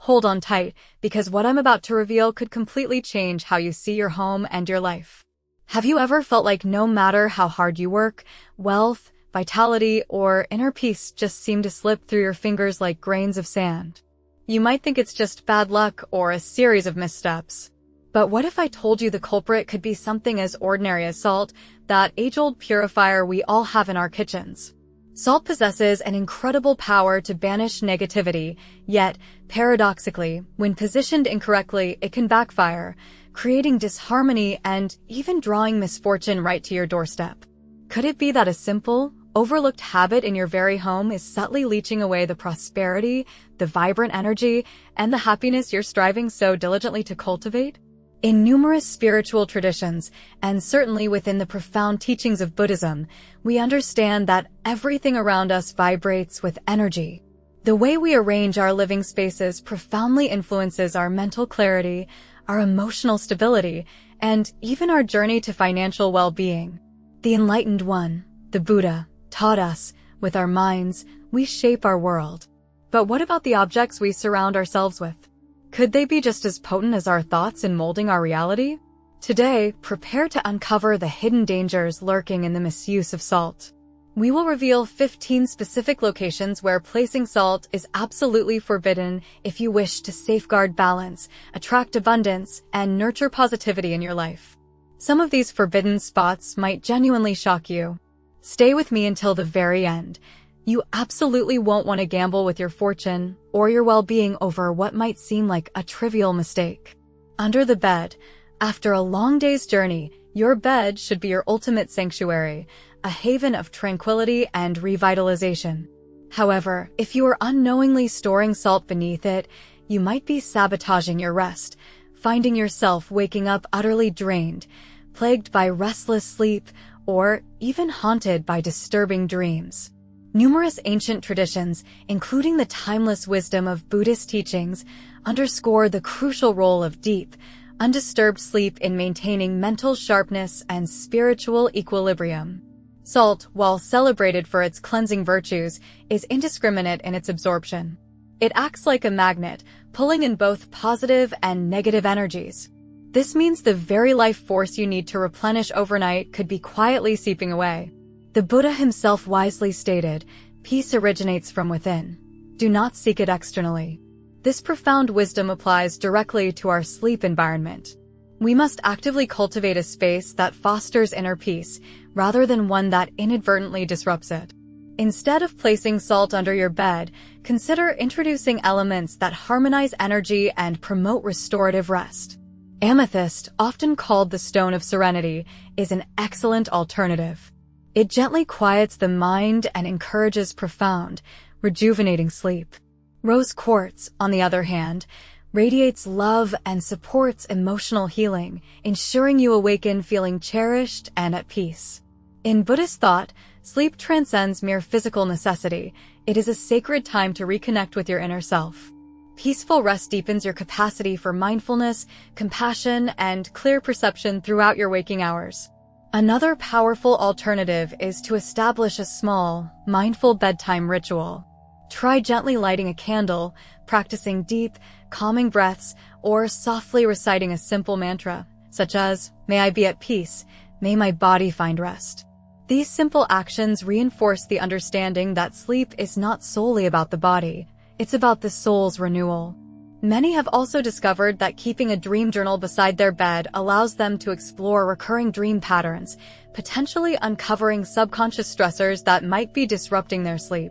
Hold on tight, because what I'm about to reveal could completely change how you see your home and your life. Have you ever felt like no matter how hard you work, wealth, vitality, or inner peace just seem to slip through your fingers like grains of sand? You might think it's just bad luck or a series of missteps. But what if I told you the culprit could be something as ordinary as salt, that age-old purifier we all have in our kitchens? Salt possesses an incredible power to banish negativity, yet, paradoxically, when positioned incorrectly, it can backfire, creating disharmony and even drawing misfortune right to your doorstep. Could it be that a simple, overlooked habit in your very home is subtly leeching away the prosperity, the vibrant energy, and the happiness you're striving so diligently to cultivate? In numerous spiritual traditions, and certainly within the profound teachings of Buddhism, we understand that everything around us vibrates with energy. The way we arrange our living spaces profoundly influences our mental clarity, our emotional stability, and even our journey to financial well-being. The Enlightened One, the Buddha, taught us, with our minds, we shape our world. But what about the objects we surround ourselves with? Could they be just as potent as our thoughts in molding our reality? Today, prepare to uncover the hidden dangers lurking in the misuse of salt. We will reveal 15 specific locations where placing salt is absolutely forbidden if you wish to safeguard balance, attract abundance, and nurture positivity in your life. Some of these forbidden spots might genuinely shock you. Stay with me until the very end. You absolutely won't want to gamble with your fortune or your well-being over what might seem like a trivial mistake. Under the bed. After a long day's journey, your bed should be your ultimate sanctuary, a haven of tranquility and revitalization. However, if you are unknowingly storing salt beneath it, you might be sabotaging your rest, finding yourself waking up utterly drained, plagued by restless sleep, or even haunted by disturbing dreams. Numerous ancient traditions, including the timeless wisdom of Buddhist teachings, underscore the crucial role of deep, undisturbed sleep in maintaining mental sharpness and spiritual equilibrium. Salt, while celebrated for its cleansing virtues, is indiscriminate in its absorption. It acts like a magnet, pulling in both positive and negative energies. This means the very life force you need to replenish overnight could be quietly seeping away. The Buddha himself wisely stated, "Peace originates from within. Do not seek it externally." This profound wisdom applies directly to our sleep environment. We must actively cultivate a space that fosters inner peace, rather than one that inadvertently disrupts it. Instead of placing salt under your bed, consider introducing elements that harmonize energy and promote restorative rest. Amethyst, often called the stone of serenity, is an excellent alternative. It gently quiets the mind and encourages profound, rejuvenating sleep. Rose quartz, on the other hand, radiates love and supports emotional healing, ensuring you awaken feeling cherished and at peace. In Buddhist thought, sleep transcends mere physical necessity. It is a sacred time to reconnect with your inner self. Peaceful rest deepens your capacity for mindfulness, compassion, and clear perception throughout your waking hours. Another powerful alternative is to establish a small, mindful bedtime ritual. Try gently lighting a candle, practicing deep, calming breaths, or softly reciting a simple mantra, such as, "May I be at peace, may my body find rest." These simple actions reinforce the understanding that sleep is not solely about the body, it's about the soul's renewal. Many have also discovered that keeping a dream journal beside their bed allows them to explore recurring dream patterns, potentially uncovering subconscious stressors that might be disrupting their sleep.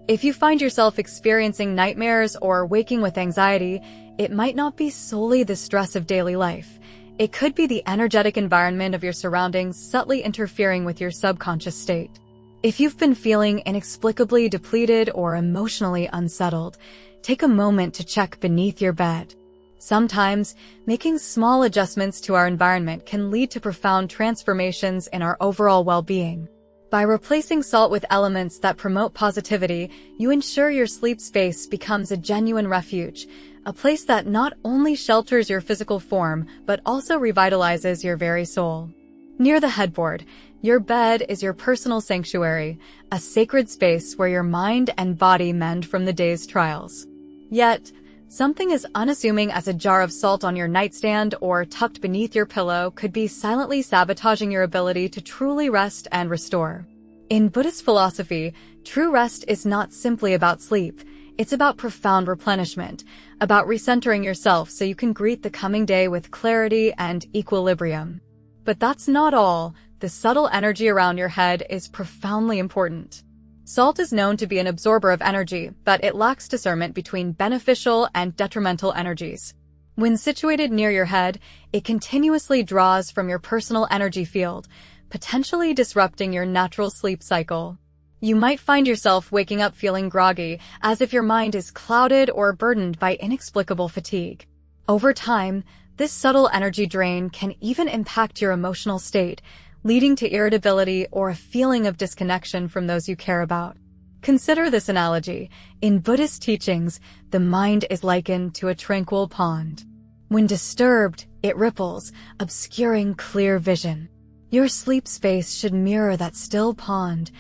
If you find yourself experiencing nightmares or waking with anxiety, it might not be solely the stress of daily life. It could be the energetic environment of your surroundings subtly interfering with your subconscious state. If you've been feeling inexplicably depleted or emotionally unsettled, take a moment to check beneath your bed. Sometimes, making small adjustments to our environment can lead to profound transformations in our overall well-being. By replacing salt with elements that promote positivity, you ensure your sleep space becomes a genuine refuge, a place that not only shelters your physical form, but also revitalizes your very soul. Near the headboard, your bed is your personal sanctuary, a sacred space where your mind and body mend from the day's trials. Yet, Something as unassuming as a jar of salt on your nightstand or tucked beneath your pillow could be silently sabotaging your ability to truly rest and restore. In Buddhist philosophy, true rest is not simply about sleep. It's about profound replenishment, about recentering yourself so you can greet the coming day with clarity and equilibrium. But that's not all. The subtle energy around your head is profoundly important. Salt is known to be an absorber of energy, but it lacks discernment between beneficial and detrimental energies. When situated near your head, it continuously draws from your personal energy field, potentially disrupting your natural sleep cycle. You might find yourself waking up feeling groggy, as if your mind is clouded or burdened by inexplicable fatigue. Over time, this subtle energy drain can even impact your emotional state, leading to irritability or a feeling of disconnection from those you care about. Consider this analogy. In Buddhist teachings, the mind is likened to a tranquil pond. When disturbed, it ripples, obscuring clear vision. Your sleep space should mirror that still pond,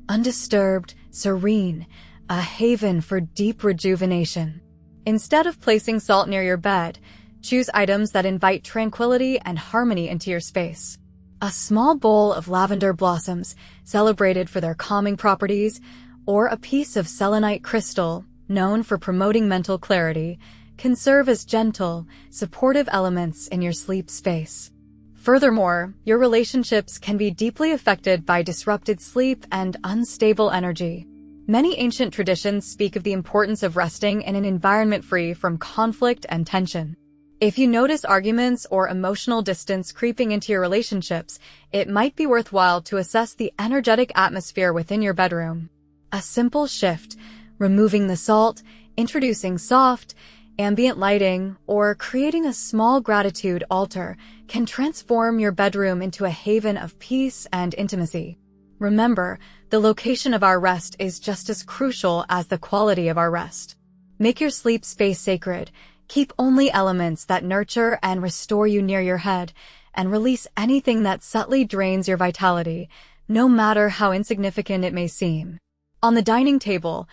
undisturbed, serene, a haven for deep rejuvenation. Instead of placing salt near your bed, choose items that invite tranquility and harmony into your space. A small bowl of lavender blossoms, celebrated for their calming properties, or a piece of selenite crystal, known for promoting mental clarity, can serve as gentle, supportive elements in your sleep space. Furthermore, your relationships can be deeply affected by disrupted sleep and unstable energy. Many ancient traditions speak of the importance of resting in an environment free from conflict and tension. If you notice arguments or emotional distance creeping into your relationships, it might be worthwhile to assess the energetic atmosphere within your bedroom. A simple shift, removing the salt, introducing soft, ambient lighting, or creating a small gratitude altar can transform your bedroom into a haven of peace and intimacy. Remember, the location of our rest is just as crucial as the quality of our rest. Make your sleep space sacred. Keep only elements that nurture and restore you near your head, and release anything that subtly drains your vitality, no matter how insignificant it may seem. On the dining table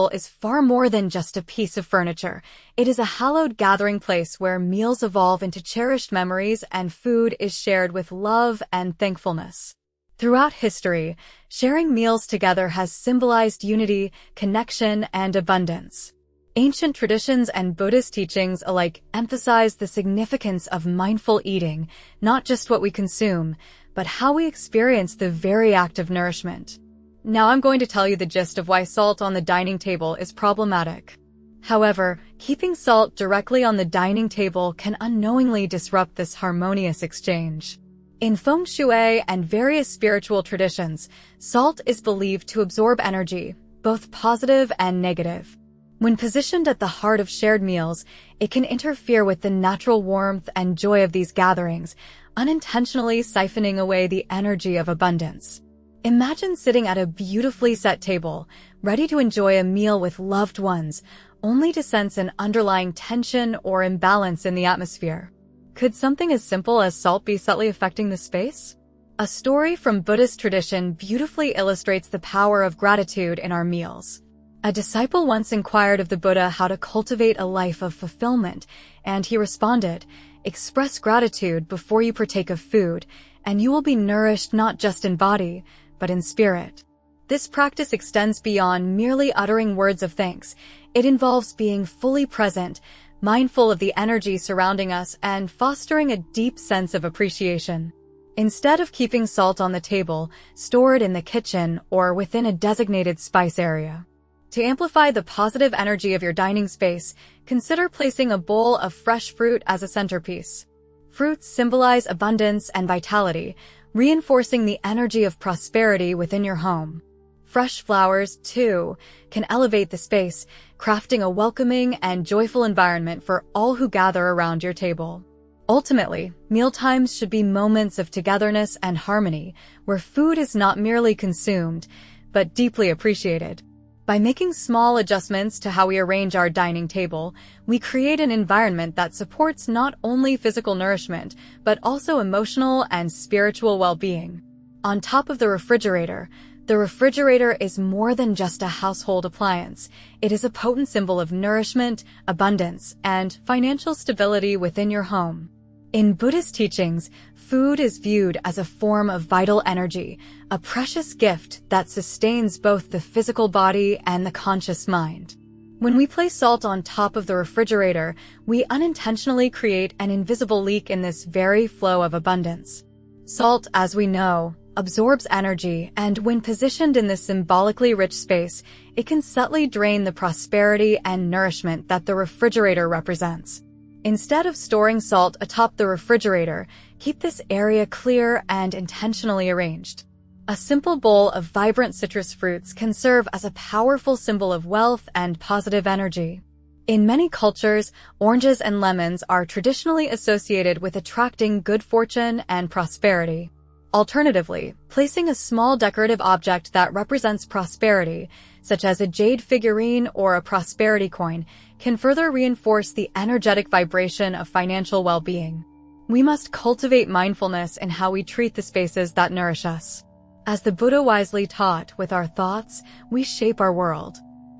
is far more than just a piece of furniture. It is a hallowed gathering place where meals evolve into cherished memories and food is shared with love and thankfulness. Throughout history, sharing meals together has symbolized unity, connection, and abundance. Ancient traditions and Buddhist teachings alike emphasize the significance of mindful eating, not just what we consume, but how we experience the very act of nourishment. Now I'm going to tell you the gist of why salt on the dining table is problematic. However, keeping salt directly on the dining table can unknowingly disrupt this harmonious exchange. In feng shui and various spiritual traditions, salt is believed to absorb energy, both positive and negative. When positioned at the heart of shared meals, it can interfere with the natural warmth and joy of these gatherings, unintentionally siphoning away the energy of abundance. Imagine sitting at a beautifully set table, ready to enjoy a meal with loved ones, only to sense an underlying tension or imbalance in the atmosphere. Could something as simple as salt be subtly affecting the space? A story from Buddhist tradition beautifully illustrates the power of gratitude in our meals. A disciple once inquired of the Buddha how to cultivate a life of fulfillment, and he responded, "Express gratitude before you partake of food, and you will be nourished not just in body, but in spirit." This practice extends beyond merely uttering words of thanks. It involves being fully present, mindful of the energy surrounding us, and fostering a deep sense of appreciation. Instead of keeping salt on the table, store it in the kitchen or within a designated spice area. To amplify the positive energy of your dining space, consider placing a bowl of fresh fruit as a centerpiece. Fruits symbolize abundance and vitality, reinforcing the energy of prosperity within your home. Fresh flowers, too, can elevate the space, crafting a welcoming and joyful environment for all who gather around your table. Ultimately, mealtimes should be moments of togetherness and harmony, where food is not merely consumed, but deeply appreciated. By making small adjustments to how we arrange our dining table, we create an environment that supports not only physical nourishment, but also emotional and spiritual well-being. On top of the refrigerator The refrigerator is more than just a household appliance. It is a potent symbol of nourishment, abundance, and financial stability within your home. In Buddhist teachings, food is viewed as a form of vital energy, a precious gift that sustains both the physical body and the conscious mind. When we place salt on top of the refrigerator, we unintentionally create an invisible leak in this very flow of abundance. Salt, as we know, absorbs energy, and when positioned in this symbolically rich space, it can subtly drain the prosperity and nourishment that the refrigerator represents. Instead of storing salt atop the refrigerator, keep this area clear and intentionally arranged. A simple bowl of vibrant citrus fruits can serve as a powerful symbol of wealth and positive energy. In many cultures, oranges and lemons are traditionally associated with attracting good fortune and prosperity. Alternatively, placing a small decorative object that represents prosperity, such as a jade figurine or a prosperity coin, can further reinforce the energetic vibration of financial well-being. We must cultivate mindfulness in how we treat the spaces that nourish us. As the Buddha wisely taught, with our thoughts, we shape our world.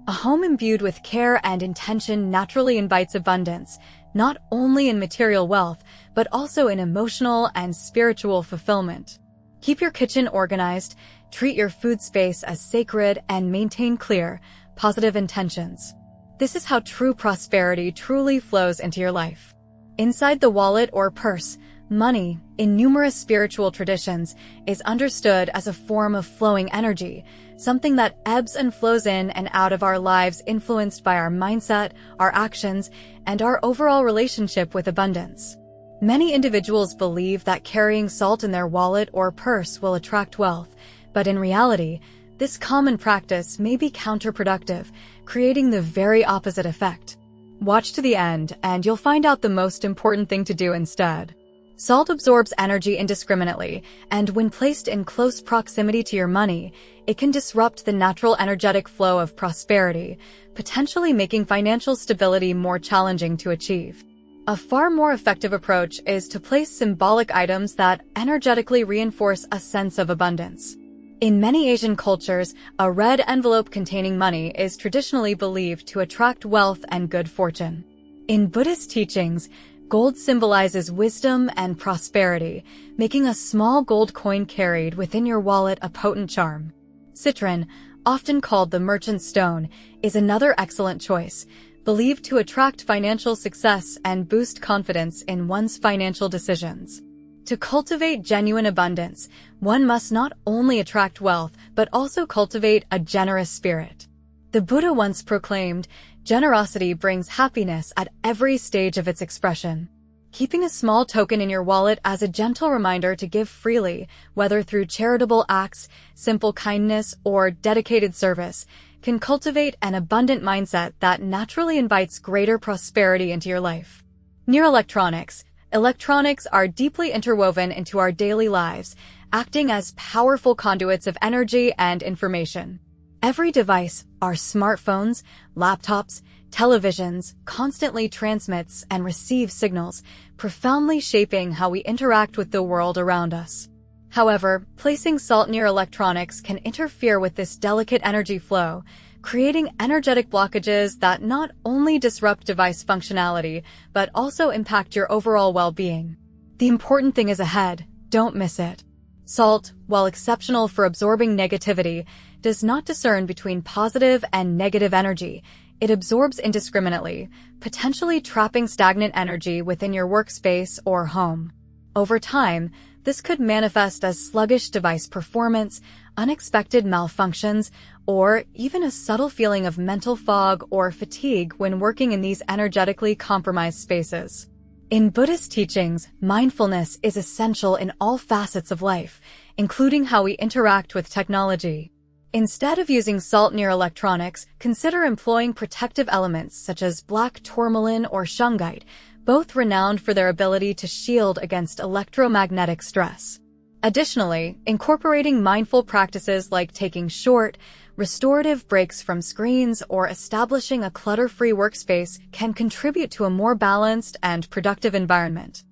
A home imbued with care and intention naturally invites abundance, not only in material wealth, but also in emotional and spiritual fulfillment. Keep your kitchen organized, treat your food space as sacred, and maintain clear, positive intentions. This is how true prosperity truly flows into your life. Inside the wallet or purse, money, in numerous spiritual traditions, is understood as a form of flowing energy, something that ebbs and flows in and out of our lives, influenced by our mindset, our actions, and our overall relationship with abundance. Many individuals believe that carrying salt in their wallet or purse will attract wealth, but in reality, this common practice may be counterproductive, creating the very opposite effect. Watch to the end, and you'll find out the most important thing to do instead. Salt absorbs energy indiscriminately, and when placed in close proximity to your money, it can disrupt the natural energetic flow of prosperity, potentially making financial stability more challenging to achieve. A far more effective approach is to place symbolic items that energetically reinforce a sense of abundance. In many Asian cultures, a red envelope containing money is traditionally believed to attract wealth and good fortune. In Buddhist teachings, gold symbolizes wisdom and prosperity, making a small gold coin carried within your wallet a potent charm. Citron, often called the merchant's stone, is another excellent choice, believed to attract financial success and boost confidence in one's financial decisions. To cultivate genuine abundance, one must not only attract wealth, but also cultivate a generous spirit. The Buddha once proclaimed, "Generosity brings happiness at every stage of its expression." Keeping a small token in your wallet as a gentle reminder to give freely, whether through charitable acts, simple kindness, or dedicated service, can cultivate an abundant mindset that naturally invites greater prosperity into your life. Near electronics. Electronics are deeply interwoven into our daily lives, acting as powerful conduits of energy and information. Every device, our smartphones, laptops, televisions, constantly transmits and receives signals, profoundly shaping how we interact with the world around us. However, placing salt near electronics can interfere with this delicate energy flow, creating energetic blockages that not only disrupt device functionality, but also impact your overall well-being. The important thing is ahead, don't miss it. Salt, while exceptional for absorbing negativity, does not discern between positive and negative energy. It absorbs indiscriminately, potentially trapping stagnant energy within your workspace or home. Over time, this could manifest as sluggish device performance, unexpected malfunctions, or even a subtle feeling of mental fog or fatigue when working in these energetically compromised spaces. In Buddhist teachings, mindfulness is essential in all facets of life, including how we interact with technology. Instead of using salt near electronics, consider employing protective elements such as black tourmaline or shungite, both renowned for their ability to shield against electromagnetic stress. Additionally, incorporating mindful practices like taking short, restorative breaks from screens or establishing a clutter-free workspace can contribute to a more balanced and productive environment.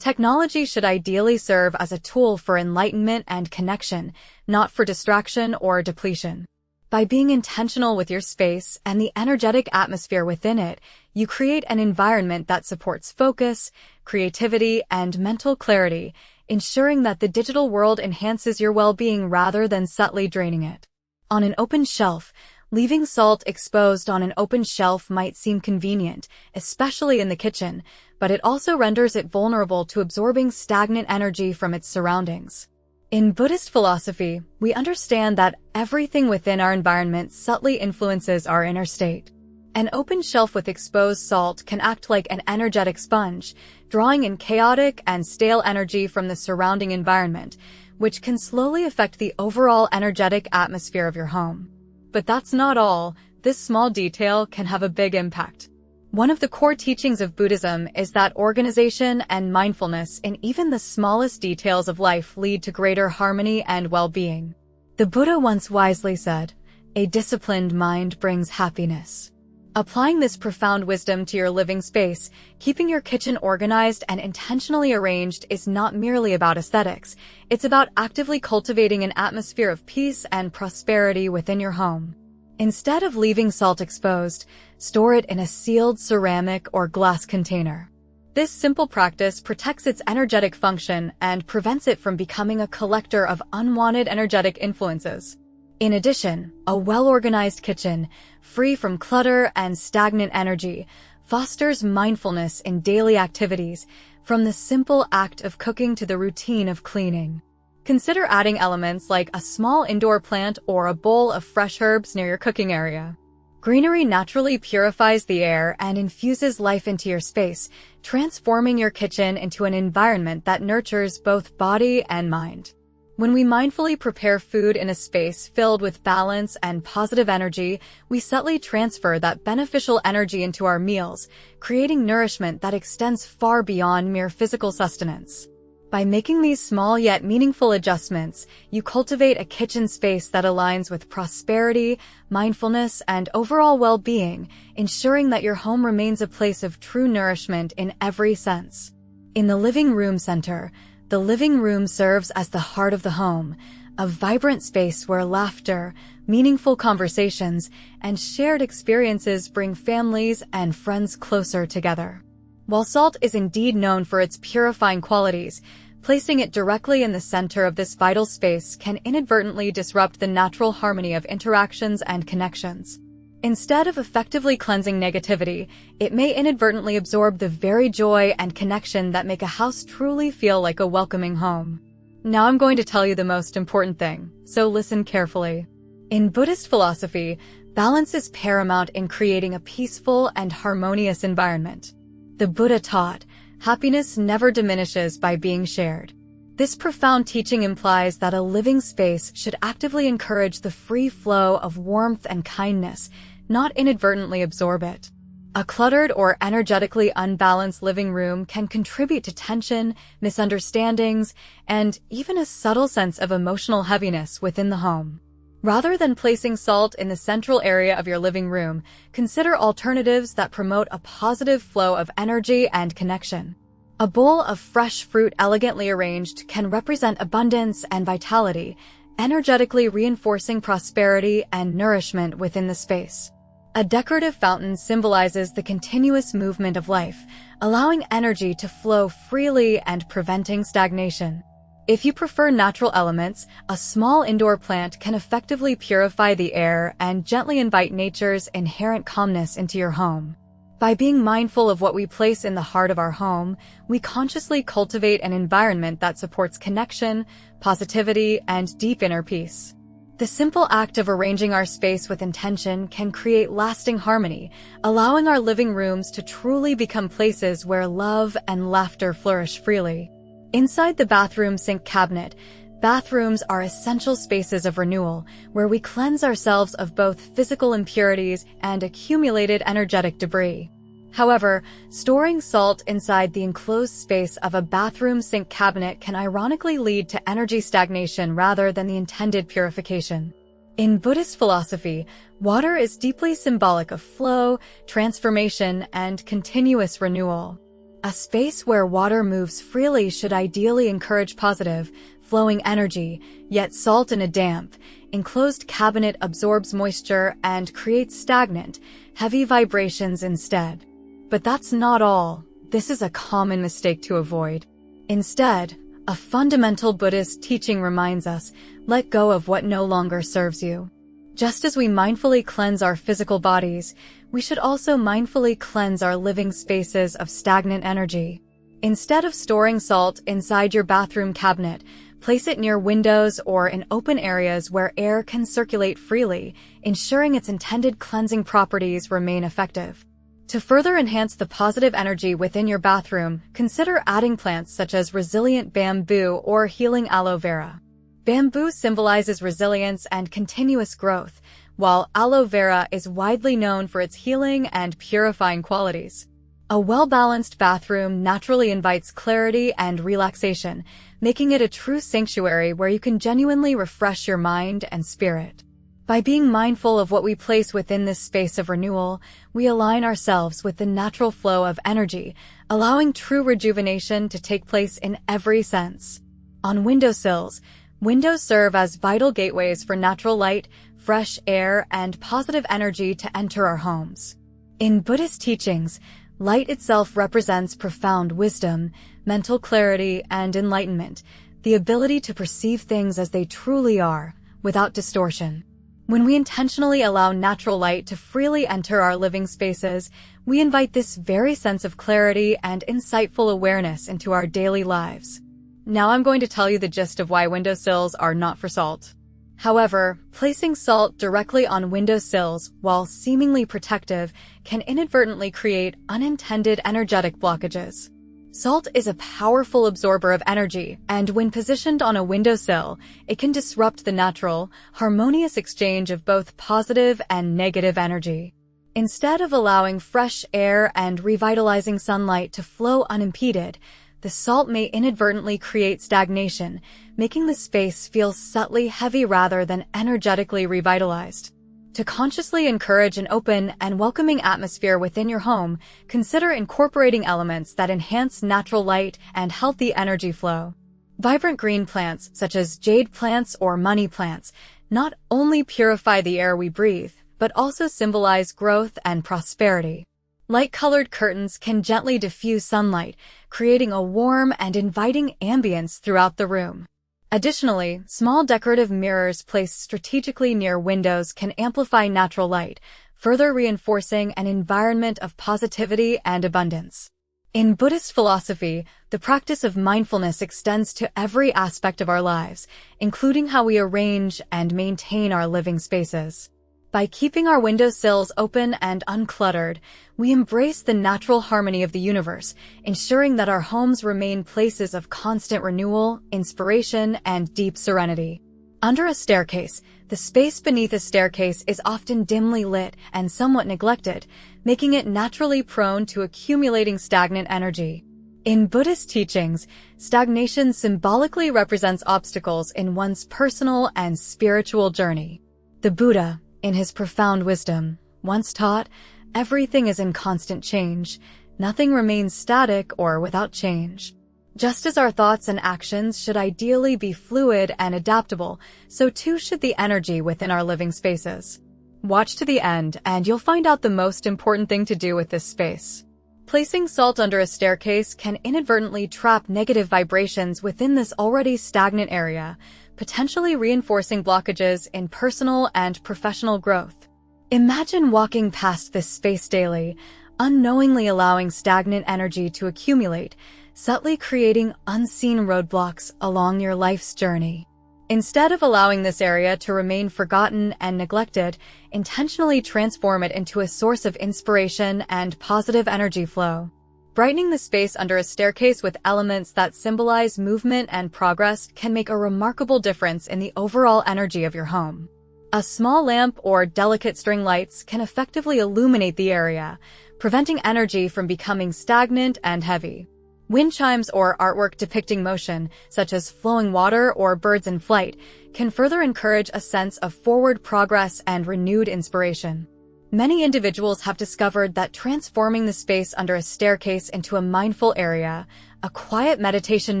Technology should ideally serve as a tool for enlightenment and connection, not for distraction or depletion. By being intentional with your space and the energetic atmosphere within it, you create an environment that supports focus, creativity, and mental clarity, ensuring that the digital world enhances your well-being rather than subtly draining it. On an open shelf, leaving salt exposed on an open shelf might seem convenient, especially in the kitchen, but it also renders it vulnerable to absorbing stagnant energy from its surroundings. In Buddhist philosophy, we understand that everything within our environment subtly influences our inner state. An open shelf with exposed salt can act like an energetic sponge, drawing in chaotic and stale energy from the surrounding environment, which can slowly affect the overall energetic atmosphere of your home. But that's not all. This small detail can have a big impact. One of the core teachings of Buddhism is that organization and mindfulness in even the smallest details of life lead to greater harmony and well-being. The Buddha once wisely said, "A disciplined mind brings happiness." Applying this profound wisdom to your living space, keeping your kitchen organized and intentionally arranged is not merely about aesthetics. It's about actively cultivating an atmosphere of peace and prosperity within your home. Instead of leaving salt exposed, store it in a sealed ceramic or glass container. This simple practice protects its energetic function and prevents it from becoming a collector of unwanted energetic influences. In addition, a well-organized kitchen, free from clutter and stagnant energy, fosters mindfulness in daily activities, from the simple act of cooking to the routine of cleaning. Consider adding elements like a small indoor plant or a bowl of fresh herbs near your cooking area. Greenery naturally purifies the air and infuses life into your space, transforming your kitchen into an environment that nurtures both body and mind. When we mindfully prepare food in a space filled with balance and positive energy, we subtly transfer that beneficial energy into our meals, creating nourishment that extends far beyond mere physical sustenance. By making these small yet meaningful adjustments, you cultivate a kitchen space that aligns with prosperity, mindfulness, and overall well-being, ensuring that your home remains a place of true nourishment in every sense. In the living room center, the living room serves as the heart of the home, a vibrant space where laughter, meaningful conversations, and shared experiences bring families and friends closer together. While salt is indeed known for its purifying qualities, placing it directly in the center of this vital space can inadvertently disrupt the natural harmony of interactions and connections. Instead of effectively cleansing negativity, it may inadvertently absorb the very joy and connection that make a house truly feel like a welcoming home. Now I'm going to tell you the most important thing, so listen carefully. In Buddhist philosophy, balance is paramount in creating a peaceful and harmonious environment. The Buddha taught, happiness never diminishes by being shared. This profound teaching implies that a living space should actively encourage the free flow of warmth and kindness, not inadvertently absorb it. A cluttered or energetically unbalanced living room can contribute to tension, misunderstandings, and even a subtle sense of emotional heaviness within the home. Rather than placing salt in the central area of your living room, consider alternatives that promote a positive flow of energy and connection. A bowl of fresh fruit elegantly arranged can represent abundance and vitality, energetically reinforcing prosperity and nourishment within the space. A decorative fountain symbolizes the continuous movement of life, allowing energy to flow freely and preventing stagnation. If you prefer natural elements, a small indoor plant can effectively purify the air and gently invite nature's inherent calmness into your home. By being mindful of what we place in the heart of our home, we consciously cultivate an environment that supports connection, positivity, and deep inner peace. The simple act of arranging our space with intention can create lasting harmony, allowing our living rooms to truly become places where love and laughter flourish freely. Inside the bathroom sink cabinet, bathrooms are essential spaces of renewal, where we cleanse ourselves of both physical impurities and accumulated energetic debris. However, storing salt inside the enclosed space of a bathroom sink cabinet can ironically lead to energy stagnation rather than the intended purification. In Buddhist philosophy, water is deeply symbolic of flow, transformation, and continuous renewal. A space where water moves freely should ideally encourage positive, flowing energy, yet salt in a damp, enclosed cabinet absorbs moisture and creates stagnant, heavy vibrations instead. But that's not all. This is a common mistake to avoid. Instead, a fundamental Buddhist teaching reminds us, let go of what no longer serves you. Just as we mindfully cleanse our physical bodies, we should also mindfully cleanse our living spaces of stagnant energy. Instead of storing salt inside your bathroom cabinet, place it near windows or in open areas where air can circulate freely, ensuring its intended cleansing properties remain effective. To further enhance the positive energy within your bathroom, consider adding plants such as resilient bamboo or healing aloe vera. Bamboo symbolizes resilience and continuous growth, while aloe vera is widely known for its healing and purifying qualities. A well-balanced bathroom naturally invites clarity and relaxation, making it a true sanctuary where you can genuinely refresh your mind and spirit. By being mindful of what we place within this space of renewal, we align ourselves with the natural flow of energy, allowing true rejuvenation to take place in every sense. On windowsills, windows serve as vital gateways for natural light, fresh air, and positive energy to enter our homes. In Buddhist teachings, light itself represents profound wisdom, mental clarity, and enlightenment, the ability to perceive things as they truly are, without distortion. When we intentionally allow natural light to freely enter our living spaces, we invite this very sense of clarity and insightful awareness into our daily lives. Now I'm going to tell you the gist of why windowsills are not for salt. However, placing salt directly on windowsills, while seemingly protective, can inadvertently create unintended energetic blockages. Salt is a powerful absorber of energy, and when positioned on a windowsill, it can disrupt the natural, harmonious exchange of both positive and negative energy. Instead of allowing fresh air and revitalizing sunlight to flow unimpeded, the salt may inadvertently create stagnation, making the space feel subtly heavy rather than energetically revitalized. To consciously encourage an open and welcoming atmosphere within your home, consider incorporating elements that enhance natural light and healthy energy flow. Vibrant green plants, such as jade plants or money plants, not only purify the air we breathe, but also symbolize growth and prosperity. Light-colored curtains can gently diffuse sunlight, creating a warm and inviting ambience throughout the room. Additionally, small decorative mirrors placed strategically near windows can amplify natural light, further reinforcing an environment of positivity and abundance. In Buddhist philosophy, the practice of mindfulness extends to every aspect of our lives, including how we arrange and maintain our living spaces. By keeping our windowsills open and uncluttered, we embrace the natural harmony of the universe, ensuring that our homes remain places of constant renewal, inspiration, and deep serenity. Under a staircase, the space beneath a staircase is often dimly lit and somewhat neglected, making it naturally prone to accumulating stagnant energy. In Buddhist teachings, stagnation symbolically represents obstacles in one's personal and spiritual journey. The Buddha, in his profound wisdom, once taught, everything is in constant change. Nothing remains static or without change. Just as our thoughts and actions should ideally be fluid and adaptable, so too should the energy within our living spaces. Watch to the end, and you'll find out the most important thing to do with this space. Placing salt under a staircase can inadvertently trap negative vibrations within this already stagnant area, potentially reinforcing blockages in personal and professional growth. Imagine walking past this space daily, unknowingly allowing stagnant energy to accumulate, subtly creating unseen roadblocks along your life's journey. Instead of allowing this area to remain forgotten and neglected, intentionally transform it into a source of inspiration and positive energy flow. Brightening the space under a staircase with elements that symbolize movement and progress can make a remarkable difference in the overall energy of your home. A small lamp or delicate string lights can effectively illuminate the area, preventing energy from becoming stagnant and heavy. Wind chimes or artwork depicting motion, such as flowing water or birds in flight, can further encourage a sense of forward progress and renewed inspiration. Many individuals have discovered that transforming the space under a staircase into a mindful area, a quiet meditation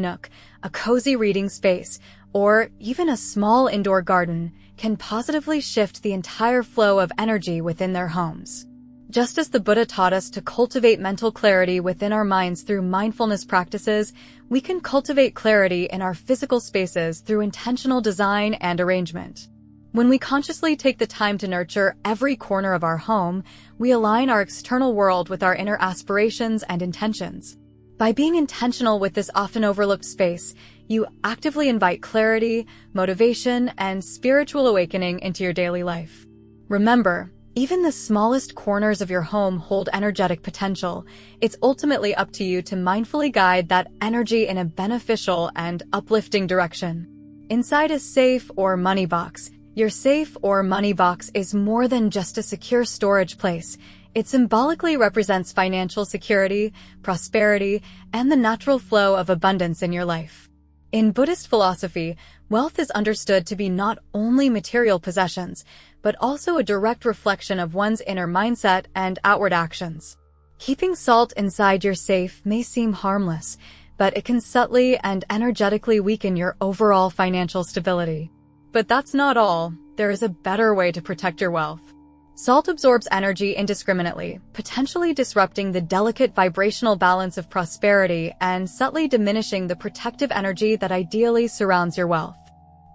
nook, a cozy reading space, or even a small indoor garden can positively shift the entire flow of energy within their homes. Just as the Buddha taught us to cultivate mental clarity within our minds through mindfulness practices, we can cultivate clarity in our physical spaces through intentional design and arrangement. When we consciously take the time to nurture every corner of our home, we align our external world with our inner aspirations and intentions. By being intentional with this often overlooked space, you actively invite clarity, motivation, and spiritual awakening into your daily life. Remember, even the smallest corners of your home hold energetic potential. It's ultimately up to you to mindfully guide that energy in a beneficial and uplifting direction. Inside a safe or money box, your safe or money box is more than just a secure storage place. It symbolically represents financial security, prosperity, and the natural flow of abundance in your life. In Buddhist philosophy, wealth is understood to be not only material possessions, but also a direct reflection of one's inner mindset and outward actions. Keeping salt inside your safe may seem harmless, but it can subtly and energetically weaken your overall financial stability. But that's not all. There is a better way to protect your wealth. Salt absorbs energy indiscriminately, potentially disrupting the delicate vibrational balance of prosperity and subtly diminishing the protective energy that ideally surrounds your wealth.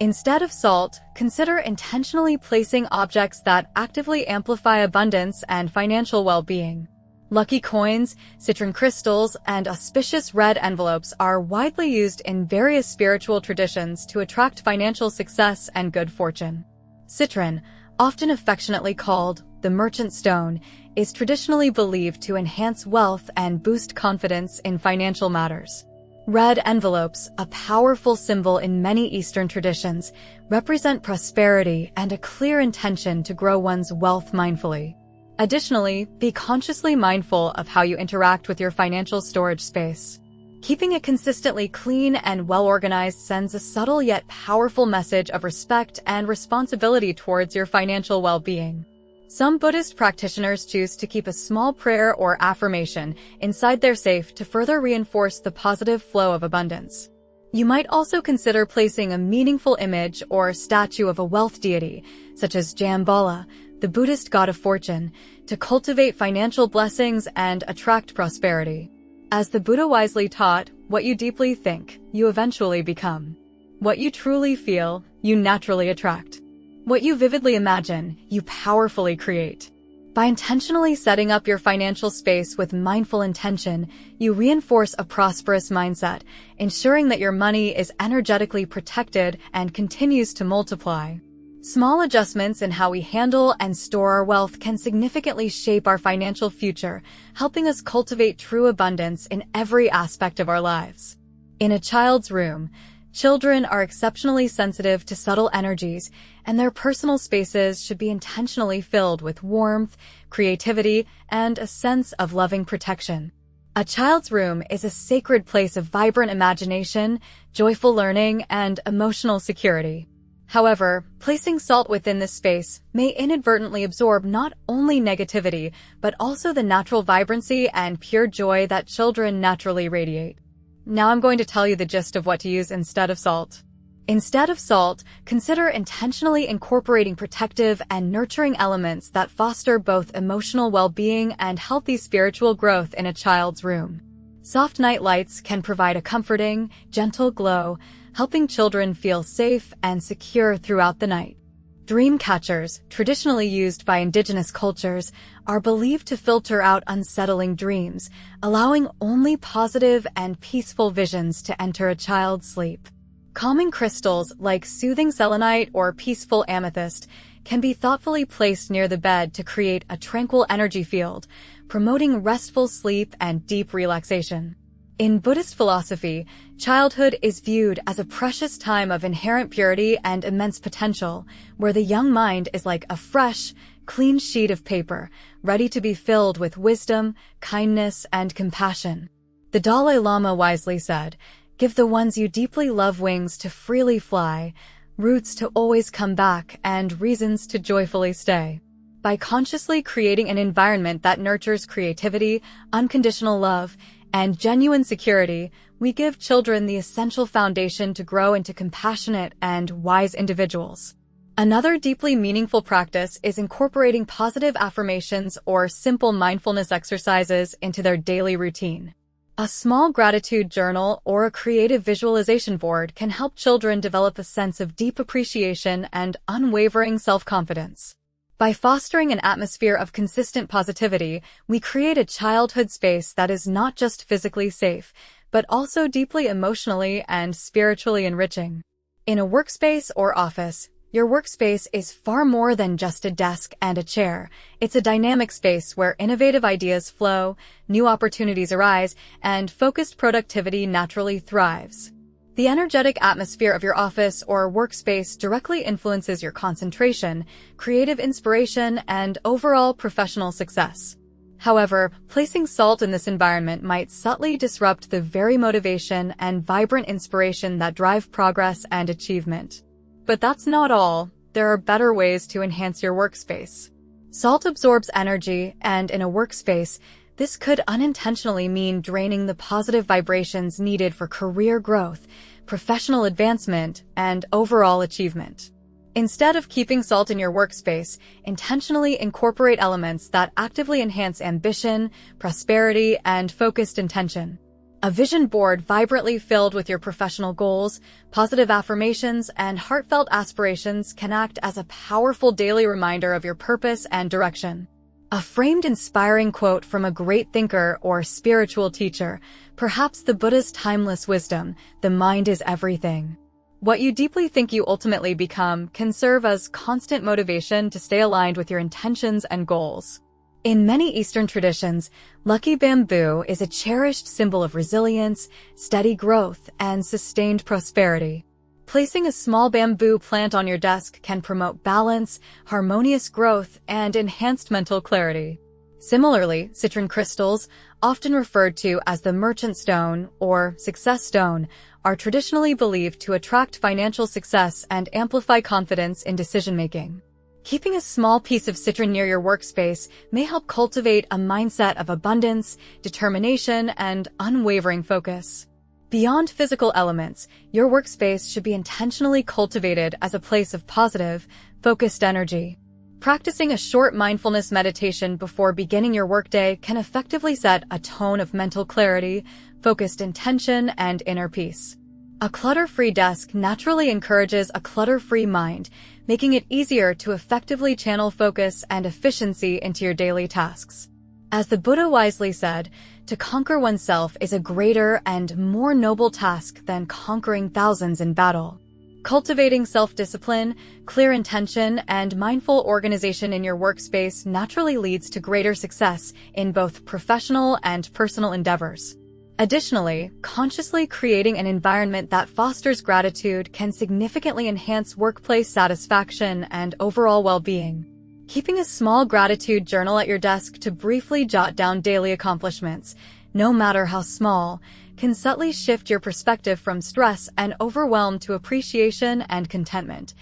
Instead of salt, consider intentionally placing objects that actively amplify abundance and financial well-being. Lucky coins, citron crystals, and auspicious red envelopes are widely used in various spiritual traditions to attract financial success and good fortune. Citron, often affectionately called the merchant stone, is traditionally believed to enhance wealth and boost confidence in financial matters. Red envelopes, a powerful symbol in many Eastern traditions, represent prosperity and a clear intention to grow one's wealth mindfully. Additionally, be consciously mindful of how you interact with your financial storage space. Keeping it consistently clean and well-organized sends a subtle yet powerful message of respect and responsibility towards your financial well-being. Some Buddhist practitioners choose to keep a small prayer or affirmation inside their safe to further reinforce the positive flow of abundance. You might also consider placing a meaningful image or statue of a wealth deity, such as Shambhala, the Buddhist god of fortune, to cultivate financial blessings and attract prosperity. As the Buddha wisely taught, what you deeply think, you eventually become. What you truly feel, you naturally attract. What you vividly imagine, you powerfully create. By intentionally setting up your financial space with mindful intention, you reinforce a prosperous mindset, ensuring that your money is energetically protected and continues to multiply. Small adjustments in how we handle and store our wealth can significantly shape our financial future, helping us cultivate true abundance in every aspect of our lives. In a child's room, children are exceptionally sensitive to subtle energies, and their personal spaces should be intentionally filled with warmth, creativity, and a sense of loving protection. A child's room is a sacred place of vibrant imagination, joyful learning, and emotional security. However, placing salt within this space may inadvertently absorb not only negativity, but also the natural vibrancy and pure joy that children naturally radiate. Now I'm going to tell you the gist of what to use instead of salt. Instead of salt, consider intentionally incorporating protective and nurturing elements that foster both emotional well-being and healthy spiritual growth in a child's room. Soft night lights can provide a comforting, gentle glow, helping children feel safe and secure throughout the night. Dream catchers, traditionally used by indigenous cultures, are believed to filter out unsettling dreams, allowing only positive and peaceful visions to enter a child's sleep. Calming crystals like soothing selenite or peaceful amethyst can be thoughtfully placed near the bed to create a tranquil energy field, promoting restful sleep and deep relaxation. In Buddhist philosophy, childhood is viewed as a precious time of inherent purity and immense potential, where the young mind is like a fresh, clean sheet of paper, ready to be filled with wisdom, kindness, and compassion. The Dalai Lama wisely said, "Give the ones you deeply love wings to freely fly, roots to always come back, and reasons to joyfully stay." By consciously creating an environment that nurtures creativity, unconditional love, and genuine security, we give children the essential foundation to grow into compassionate and wise individuals. Another deeply meaningful practice is incorporating positive affirmations or simple mindfulness exercises into their daily routine. A small gratitude journal or a creative visualization board can help children develop a sense of deep appreciation and unwavering self-confidence. By fostering an atmosphere of consistent positivity, we create a childhood space that is not just physically safe, but also deeply emotionally and spiritually enriching. In a workspace or office, your workspace is far more than just a desk and a chair. It's a dynamic space where innovative ideas flow, new opportunities arise, and focused productivity naturally thrives. The energetic atmosphere of your office or workspace directly influences your concentration, creative inspiration, and overall professional success. However, placing salt in this environment might subtly disrupt the very motivation and vibrant inspiration that drive progress and achievement. But that's not all. There are better ways to enhance your workspace. Salt absorbs energy, and in a workspace, this could unintentionally mean draining the positive vibrations needed for career growth, professional advancement, and overall achievement. Instead of keeping salt in your workspace, intentionally incorporate elements that actively enhance ambition, prosperity, and focused intention. A vision board vibrantly filled with your professional goals, positive affirmations, and heartfelt aspirations can act as a powerful daily reminder of your purpose and direction. A framed inspiring quote from a great thinker or spiritual teacher, perhaps the Buddha's timeless wisdom, "The mind is everything." What you deeply think you ultimately become can serve as constant motivation to stay aligned with your intentions and goals. In many Eastern traditions, lucky bamboo is a cherished symbol of resilience, steady growth, and sustained prosperity. Placing a small bamboo plant on your desk can promote balance, harmonious growth, and enhanced mental clarity. Similarly, citron crystals, often referred to as the merchant stone or success stone, are traditionally believed to attract financial success and amplify confidence in decision-making. Keeping a small piece of citron near your workspace may help cultivate a mindset of abundance, determination, and unwavering focus. Beyond physical elements, your workspace should be intentionally cultivated as a place of positive, focused energy. Practicing a short mindfulness meditation before beginning your workday can effectively set a tone of mental clarity, focused intention, and inner peace. A clutter-free desk naturally encourages a clutter-free mind, making it easier to effectively channel focus and efficiency into your daily tasks. As the Buddha wisely said, to conquer oneself is a greater and more noble task than conquering thousands in battle. Cultivating self-discipline, clear intention, and mindful organization in your workspace naturally leads to greater success in both professional and personal endeavors. Additionally, consciously creating an environment that fosters gratitude can significantly enhance workplace satisfaction and overall well-being. Keeping a small gratitude journal at your desk to briefly jot down daily accomplishments, no matter how small, can subtly shift your perspective from stress and overwhelm to appreciation and contentment,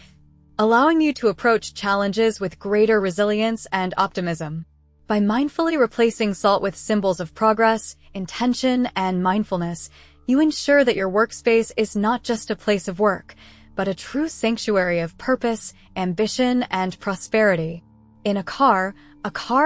allowing you to approach challenges with greater resilience and optimism. By mindfully replacing salt with symbols of progress, intention, and mindfulness, you ensure that your workspace is not just a place of work, but a true sanctuary of purpose, ambition, and prosperity. In a car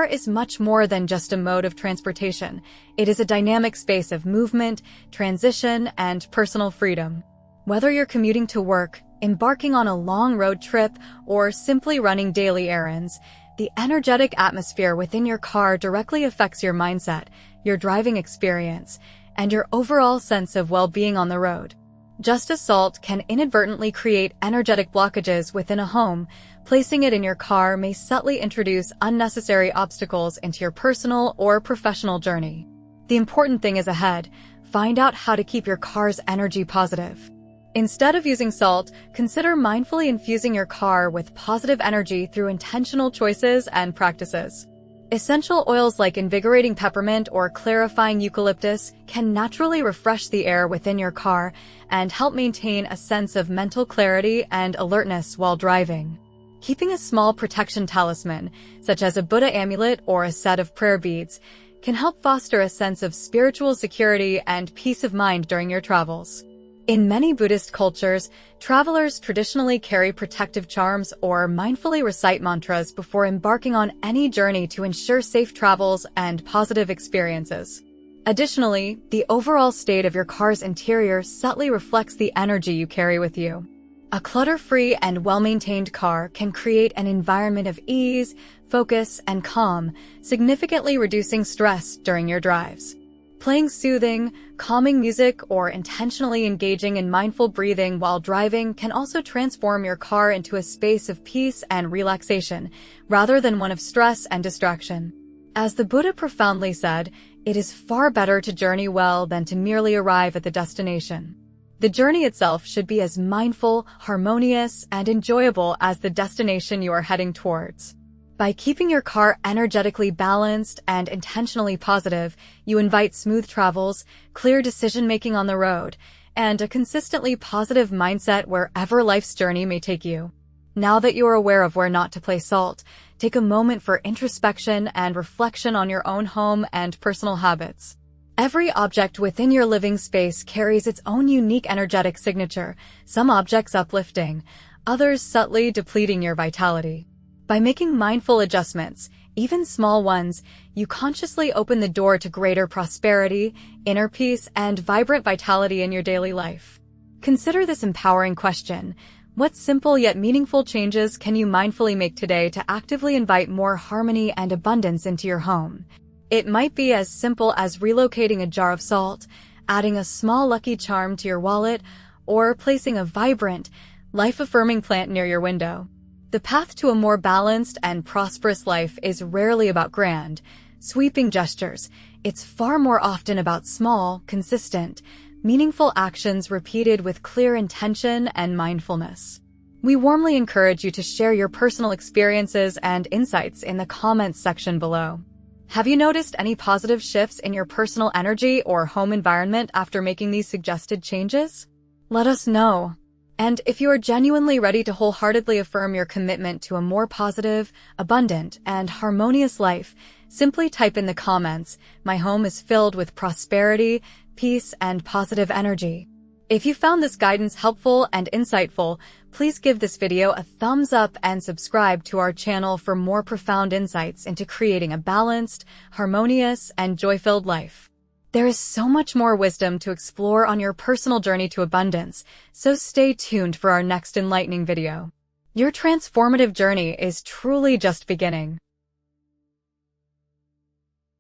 is much more than just a mode of transportation. It is a dynamic space of movement, transition, and personal freedom. Whether you're commuting to work, embarking on a long road trip, or simply running daily errands, the energetic atmosphere within your car directly affects your mindset, your driving experience, and your overall sense of well-being on the road. Just as salt can inadvertently create energetic blockages within a home, placing it in your car may subtly introduce unnecessary obstacles into your personal or professional journey. The important thing is ahead. Find out how to keep your car's energy positive. Instead of using salt, consider mindfully infusing your car with positive energy through intentional choices and practices. Essential oils like invigorating peppermint or clarifying eucalyptus can naturally refresh the air within your car and help maintain a sense of mental clarity and alertness while driving. Keeping a small protection talisman, such as a Buddha amulet or a set of prayer beads, can help foster a sense of spiritual security and peace of mind during your travels. In many Buddhist cultures, travelers traditionally carry protective charms or mindfully recite mantras before embarking on any journey to ensure safe travels and positive experiences. Additionally, the overall state of your car's interior subtly reflects the energy you carry with you. A clutter-free and well-maintained car can create an environment of ease, focus, and calm, significantly reducing stress during your drives. Playing soothing, calming music or intentionally engaging in mindful breathing while driving can also transform your car into a space of peace and relaxation, rather than one of stress and distraction. As the Buddha profoundly said, it is far better to journey well than to merely arrive at the destination. The journey itself should be as mindful, harmonious, and enjoyable as the destination you are heading towards. By keeping your car energetically balanced and intentionally positive, you invite smooth travels, clear decision-making on the road, and a consistently positive mindset wherever life's journey may take you. Now that you are aware of where not to place salt, take a moment for introspection and reflection on your own home and personal habits. Every object within your living space carries its own unique energetic signature, some objects uplifting, others subtly depleting your vitality. By making mindful adjustments, even small ones, you consciously open the door to greater prosperity, inner peace, and vibrant vitality in your daily life. Consider this empowering question. What simple yet meaningful changes can you mindfully make today to actively invite more harmony and abundance into your home? It might be as simple as relocating a jar of salt, adding a small lucky charm to your wallet, or placing a vibrant, life-affirming plant near your window. The path to a more balanced and prosperous life is rarely about grand, sweeping gestures. It's far more often about small, consistent, meaningful actions repeated with clear intention and mindfulness. We warmly encourage you to share your personal experiences and insights in the comments section below. Have you noticed any positive shifts in your personal energy or home environment after making these suggested changes? Let us know. And if you are genuinely ready to wholeheartedly affirm your commitment to a more positive, abundant, and harmonious life, simply type in the comments, "My home is filled with prosperity, peace, and positive energy." If you found this guidance helpful and insightful, please give this video a thumbs up and subscribe to our channel for more profound insights into creating a balanced, harmonious, and joy-filled life. There is so much more wisdom to explore on your personal journey to abundance, so stay tuned for our next enlightening video. Your transformative journey is truly just beginning.